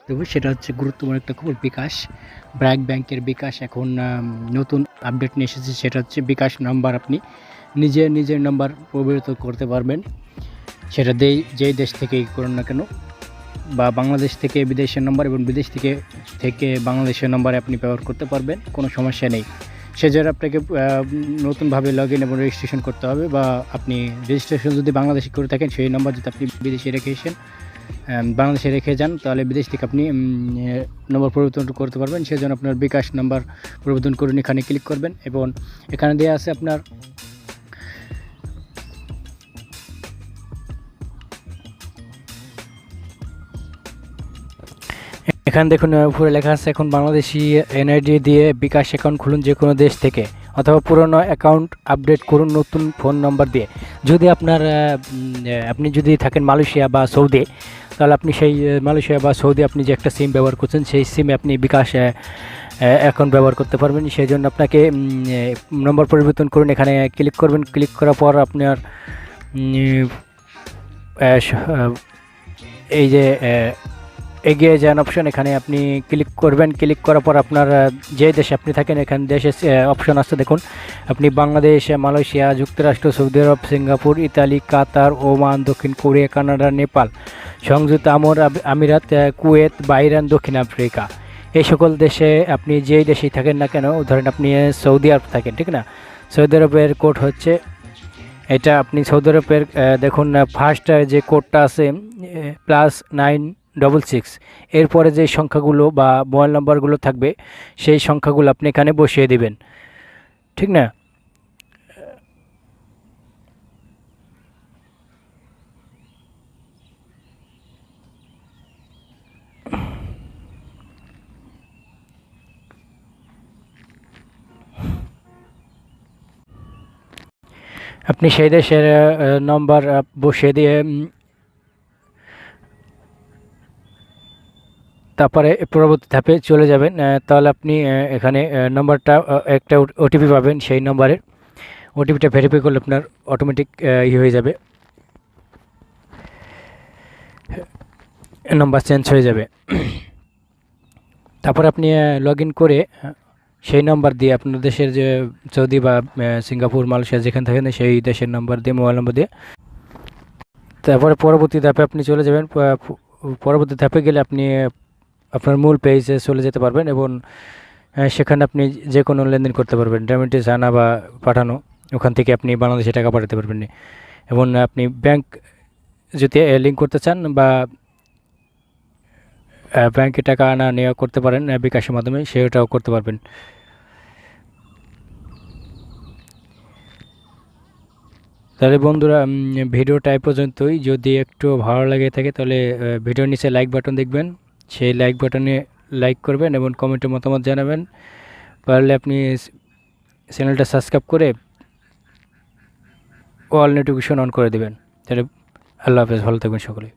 দেবো সেটা হচ্ছে গুরুত্বপূর্ণ একটা খবর। বিকাশ ব্র্যাক ব্যাংকের বিকাশ এখন নতুন আপডেট নিয়ে এসেছে, সেটা হচ্ছে বিকাশ নাম্বার আপনি নিজের নাম্বার ব্যবহৃত করতে পারবেন, সেটা যেই দেশ থেকেই করুন না কেন, বা বাংলাদেশ থেকে বিদেশের নাম্বার এবং বিদেশ থেকে বাংলাদেশের নাম্বারে আপনি ব্যবহার করতে পারবেন, কোনো সমস্যা নেই। সেজন্য আপনাকে নতুনভাবে লগ ইন এবং রেজিস্ট্রেশন করতে হবে, বা আপনি রেজিস্ট্রেশন যদি বাংলাদেশে করে থাকেন সেই নাম্বার যদি আপনি বিদেশে বাংলাদেশে রেখে যান, তাহলে বিদেশ থেকে আপনি নম্বর পরিবর্তন করতে পারবেন। সেজন্য আপনার বিকাশ নাম্বার পরিবর্তন করুন, এখানে ক্লিক করবেন এবং এখানে দেওয়া আছে আপনার এখানে দেখুন উপরে লেখা আছে এখন বাংলাদেশি এনআইডি দিয়ে বিকাশ অ্যাকাউন্ট খুলুন যে কোনো দেশ থেকে, অথবা পুরনো অ্যাকাউন্ট আপডেট করুন নতুন ফোন নম্বর দিয়ে। যদি আপনি যদি থাকেন মালয়েশিয়া বা সৌদি, তাহলে আপনি সেই মালয়েশিয়া বা সৌদি আপনি যে একটা সিম ব্যবহার করছেন সেই সিমে আপনি বিকাশ অ্যাকাউন্ট ব্যবহার করতে পারবেন। সেই জন্য আপনাকে নম্বর পরিবর্তন করুন, এখানে ক্লিক করবেন। ক্লিক করার পর আপনার এই যে এগিয়ে যান অপশন, এখানে আপনি ক্লিক করবেন। ক্লিক করার পর আপনার যে দেশে আপনি থাকেন এখানে দেশের অপশন আছে দেখুন, আপনি বাংলাদেশ, মালয়েশিয়া, যুক্তরাষ্ট্র, সৌদি আরব, সিঙ্গাপুর, ইতালি, কাতার, ওমান, দক্ষিণ কোরিয়া, কানাডা, নেপাল, সংযুক্ত আমিরাত, কুয়েত, বাহরাইন, দক্ষিণ আফ্রিকা, এই সকল দেশে আপনি যেই দেশেই থাকেন না কেন, ধরেন আপনি সৌদি আরব থাকেন, ঠিক না, সৌদি আরবের কোড হচ্ছে এটা। আপনি সৌদি আরবের দেখুন ফার্স্ট যে কোডটা আছে +966, এরপরে যে সংখ্যাগুলো বা মোবাইল নাম্বারগুলো থাকবে সেই সংখ্যাগুলো আপনি এখানে বসিয়ে দিবেন, ঠিক না। আপনি সেই দেশের নম্বর বসিয়ে দিয়ে তারপরে পরবর্তী ধাপে চলে যাবেন। তাহলে আপনি এখানে নম্বরটা একটা ওটিপি পাবেন, সেই নম্বরের ওটিপিটা ভেরিফাই করলে আপনার অটোমেটিক হয়ে যাবে, নাম্বার চেঞ্জ হয়ে যাবে। তারপর আপনি লগ ইন করে সেই নাম্বার দিয়ে আপনার দেশের যে সৌদি বা সিঙ্গাপুর, মালয়েশিয়া যেখানে থাকেন সেই দেশের নাম্বার দিয়ে, মোবাইল নাম্বার দিয়ে তারপরে পরবর্তী ধাপে আপনি চলে যাবেন। পরবর্তী ধাপে গেলে আপনি আপনার মূল পেজে চলে যেতে পারবেন এবং সেখানে আপনি যে কোনো লেনদেন করতে পারবেন, রেমিটেন্স আনা বা পাঠানো, ওখান থেকে আপনি বাংলাদেশে টাকা পাঠাতে পারবেন। এবং আপনি ব্যাংক যদি লিঙ্ক করতে চান বা ব্যাংকে টাকা আনা নেওয়া করতে পারেন বিকাশের মাধ্যমে, সেটাও করতে পারবেন। তাহলে বন্ধুরা ভিডিওটা এই পর্যন্তই। যদি একটু ভালো লাগে থাকে তাহলে ভিডিওর নিচে লাইক বাটন দেখবেন, সেই লাইক বাটনে লাইক করবেন এবং কমেন্টে মতামত জানাবেন। পারলে আপনি চ্যানেলটা সাবস্ক্রাইব করে অল নোটিফিকেশন অন করে দেবেন। তাহলে আল্লাহ হাফেজ, ভালো থাকবেন সকলে।